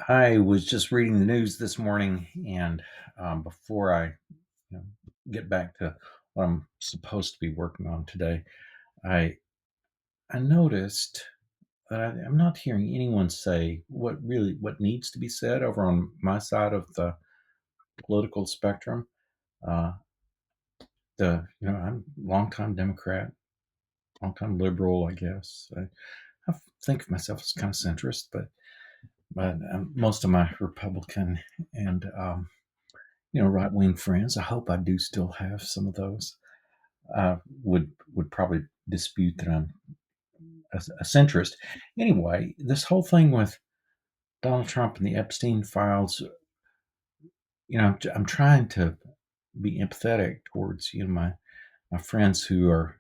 I was just reading the news this morning, and before I you know, get back to what I'm supposed to be working on today, I I noticed that I'm not hearing anyone say what needs to be said over on my side of the political spectrum. Uh, I'm a longtime Democrat, longtime liberal, I guess. I think of myself as kind of centrist, but most of my Republican and right wing friends. I hope I do still have some of those. Would probably dispute that I'm a centrist. Anyway, this whole thing with Donald Trump and the Epstein files, I'm trying to be empathetic towards my friends who are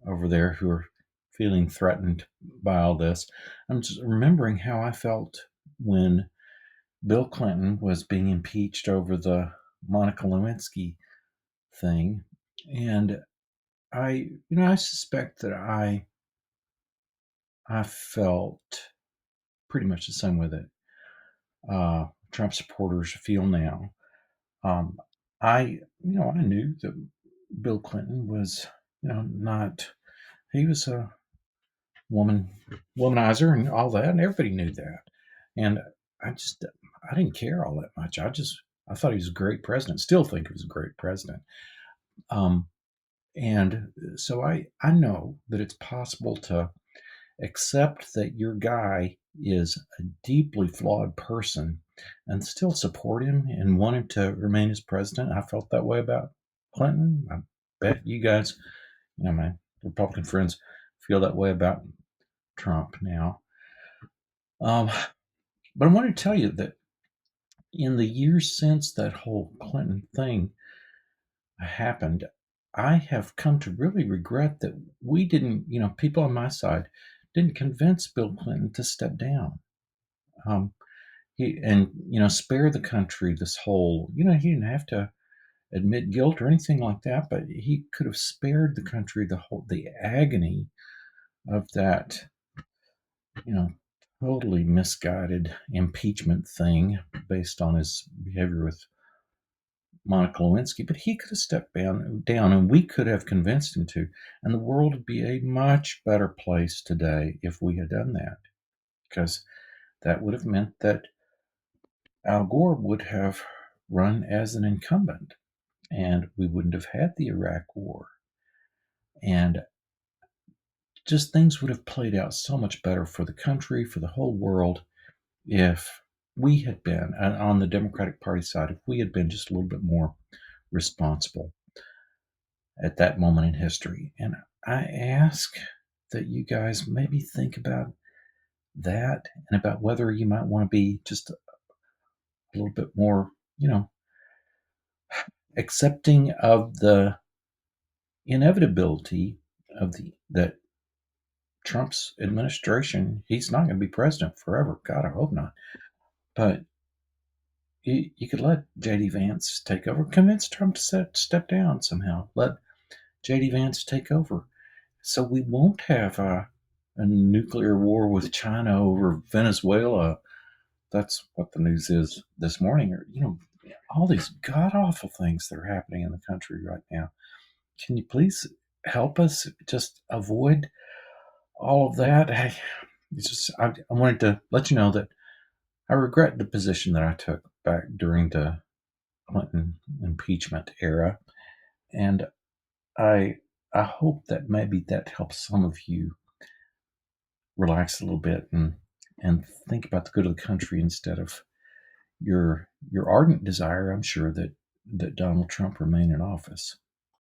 over there who are feeling threatened by all this. I'm just remembering how I felt when Bill Clinton was being impeached over the Monica Lewinsky thing, and I suspect that I felt pretty much the same way that Trump supporters feel now. Um, I knew that Bill Clinton was, not he was a womanizer and all that, and everybody knew that. And I didn't care all that much. I thought he was a great president. Still think he was a great president. Um, and so I know that it's possible to accept that your guy is a deeply flawed person and still support him and want him to remain as president. I felt that way about Clinton. I bet you guys, my Republican friends, feel that way about Trump now. Um, but I want to tell you that in the years since that whole Clinton thing happened, I have come to really regret that we didn't, people on my side didn't convince Bill Clinton to step down. Um, spare the country this whole, he didn't have to admit guilt or anything like that, but he could have spared the country the agony of that, you know, totally misguided impeachment thing based on his behavior with Monica Lewinsky. But he could have stepped down, and we could have convinced him to, and the world would be a much better place today if we had done that, because that would have meant that Al Gore would have run as an incumbent, and we wouldn't have had the Iraq War. And just things would have played out so much better for the country, for the whole world, if we had been, on the Democratic Party side, if we had been just a little bit more responsible at that moment in history. And I ask that you guys maybe think about that and about whether you might want to be just a little bit more, accepting of the inevitability of the that Trump's administration, he's not going to be president forever. God, I hope not. But you could let J.D. Vance take over, convince Trump to step down somehow. Let J.D. Vance take over. So we won't have a nuclear war with China over Venezuela. That's what the news is this morning. Or, all these god awful things that are happening in the country right now. Can you please help us just avoid all of that? I wanted to let you know that I regret the position that I took back during the Clinton impeachment era, and I I hope that maybe that helps some of you relax a little bit and think about the good of the country instead of your ardent desire, I'm sure, that Donald Trump remain in office.